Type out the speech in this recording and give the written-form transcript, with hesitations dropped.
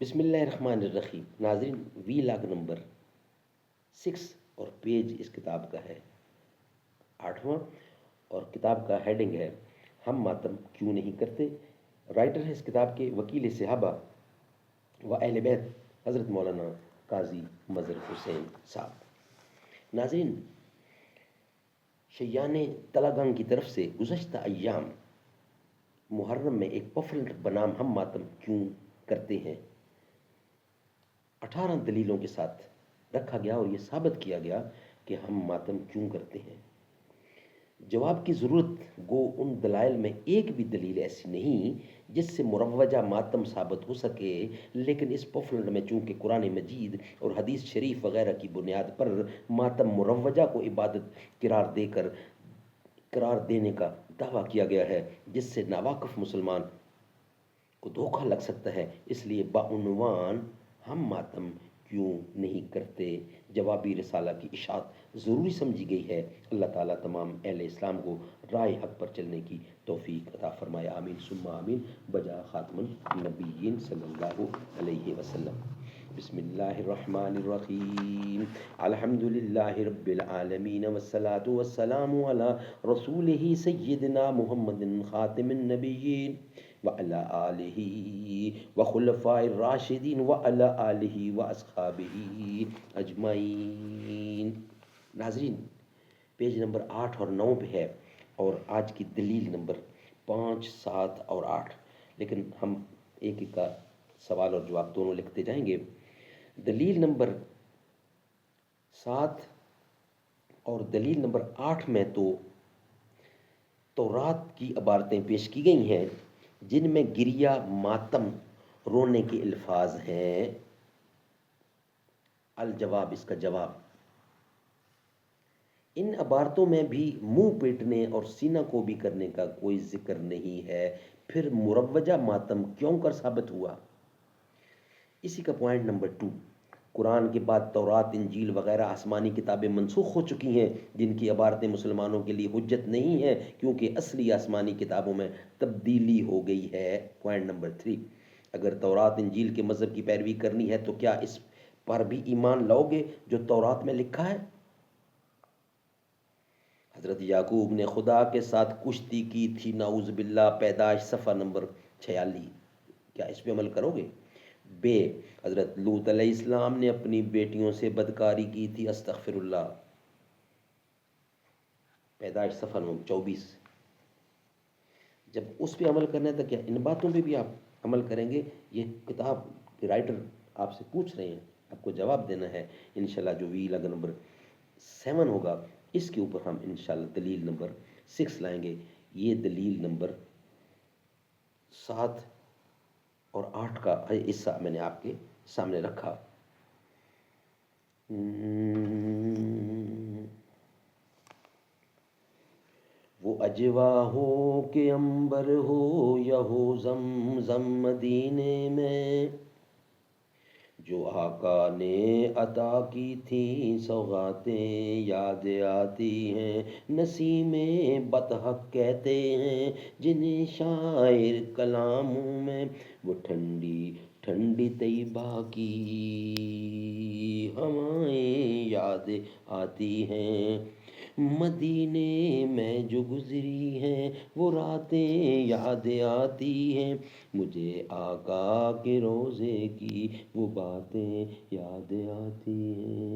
بسم اللہ الرحمن الرحیم. ناظرین، وی لاگ نمبر 6 اور پیج اس کتاب کا ہے 8واں، اور کتاب کا ہیڈنگ ہے ہم ماتم کیوں نہیں کرتے. رائٹر ہے اس کتاب کے وکیل صحابہ و اہل بیت حضرت مولانا قاضی مظہر حسین صاحب. ناظرین، شیان تلاگنگ کی طرف سے گزشتہ ایام محرم میں ایک پفلنٹ بنام ہم ماتم کیوں کرتے ہیں 18 دلیلوں کے ساتھ رکھا گیا اور یہ ثابت کیا گیا کہ ہم ماتم کیوں کرتے ہیں. جواب کی ضرورت گو ان دلائل میں ایک بھی دلیل ایسی نہیں جس سے مروجہ ماتم ثابت ہو سکے، لیکن اس پوفلنڈ میں چونکہ قرآن مجید اور حدیث شریف وغیرہ کی بنیاد پر ماتم مروجہ کو عبادت قرار دینے کا دعویٰ کیا گیا ہے جس سے ناواقف مسلمان کو دھوکہ لگ سکتا ہے، اس لیے بعنوان ہم ماتم کیوں نہیں کرتے جوابی رسالہ کی اشاعت ضروری سمجھی گئی ہے. اللہ تعالیٰ تمام اہل اسلام کو رائے حق پر چلنے کی توفیق عطا فرمائے. آمین ثم آمین. بجا خاتم النبیین صلی اللہ علیہ وسلم. بسم اللہ الرحمن الرحیم. الحمد للہ رب العالمین والصلاة والسلام علی رسولہ سیدنا محمد خاتم النبیین وعلى آلہ وخلفاء الراشدین وعلى آلہ واصحابہ اجمعین. ناظرین، پیج نمبر 8 اور 9 پہ ہے اور آج کی دلیل نمبر 5، 7 اور 8، لیکن ہم ایک ایک کا سوال اور جواب دونوں لکھتے جائیں گے. دلیل نمبر 7 اور دلیل نمبر 8 میں تو تورات کی عبارتیں پیش کی گئی ہیں جن میں گریہ، ماتم، رونے کے الفاظ ہیں. الجواب، اس کا جواب، ان عبارتوں میں بھی منہ پیٹنے اور سینہ کو بھی کرنے کا کوئی ذکر نہیں ہے. پھر مروجہ ماتم کیوں کر ثابت ہوا؟ اسی کا پوائنٹ نمبر 2، قرآن کے بعد تورات، انجیل وغیرہ آسمانی کتابیں منسوخ ہو چکی ہیں جن کی عبارتیں مسلمانوں کے لیے حجت نہیں ہیں کیونکہ اصلی آسمانی کتابوں میں تبدیلی ہو گئی ہے. پوائنٹ نمبر 3، اگر تورات انجیل کے مذہب کی پیروی کرنی ہے تو کیا اس پر بھی ایمان لاؤ گے جو تورات میں لکھا ہے؟ حضرت یعقوب نے خدا کے ساتھ کشتی کی تھی، نعوذ باللہ، پیدائش صفحہ نمبر 46، کیا اس پہ عمل کرو گے؟ بے، حضرت لوط علیہ السلام نے اپنی بیٹیوں سے بدکاری کی تھی، استغفر اللہ، پیدائش صفحہ نمبر 24. جب اس پہ عمل کرنا ہے تو کیا ان باتوں پہ بھی آپ عمل کریں گے؟ یہ کتاب کے رائٹر آپ سے پوچھ رہے ہیں، آپ کو جواب دینا ہے. انشاءاللہ جو وی لگ نمبر 7 ہوگا اس کے اوپر ہم انشاءاللہ دلیل نمبر 6 لائیں گے. یہ دلیل نمبر 7 اور 8 کا حصہ میں نے آپ کے سامنے رکھا. وہ اجوا ہو کہ عنبر ہو یا ہو زمزم مدینے میں، جو آقا نے عطا کی تھی سوغاتیں یاد آتی ہیں. نسیم بطحق کہتے ہیں جنہیں شاعر کلاموں میں، وہ ٹھنڈی ٹھنڈی طیبہ کی ہوائیں یاد آتی ہیں. مدینے میں جو گزری ہیں وہ راتیں یاد آتی ہیں، مجھے آقا کے روزے کی وہ باتیں یاد آتی ہیں.